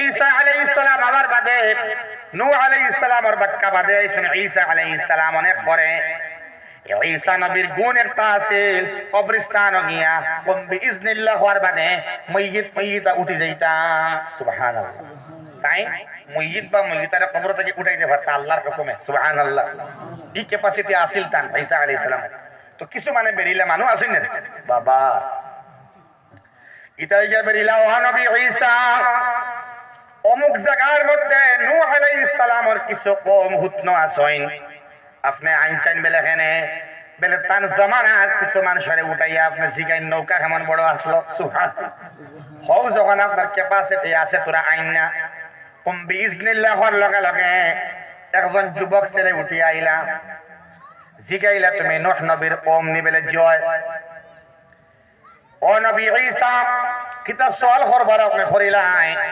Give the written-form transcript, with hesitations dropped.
ঈসা আলাইহিস সালাম আবার বাদে নূহ আলাইহিস সালামের বাক্কা বাদে আইছেন ঈসা আলাইহিস সালাম অনেক পরে। ঈসা নবীর গুণ একটা আছে, কবরস্থান গিয়া বিইজনিল্লাহ হওয়ার বাদে মইয়িত উঠে যাইতা। সুবহানাল্লাহ। তাই মইয়িত বা মইয়িতার কবর থেকে উঠাইতে পারতা আল্লাহর হুকুমে। সুবহানাল্লাহ। এই ক্যাপাসিটি আছিল তান ঈসা আলাইহিস সালাম। তো কিছু মানে বেরিলা মানুষ আছেন না বাবা, ইতাই গিয়া বেরিলা ও নবী ঈসা অমুক জায়গার মধ্যে নূহ আলাইহিস সালামের কিছু কম হুতন আছেন, আপনি আইন চাইন বেলে এখানে বেলে তান জমানার কিছু মানুষের উঠাইয়া আপনি জিগাই নৌকা কেমন বড় আসলো। হও যখন আপনার ক্যাপাসিটি আছে তোরা আইন না বিইজনিল্লাহ হওয়ার লগে লগে একজন যুবক ছেলে উঠি আইলা, জিগাইলা তুমি নূহ নবীর কম নিবেলে জয় ও নবী ঈসা কিতা সওয়াল করবার আপনি করিলাই।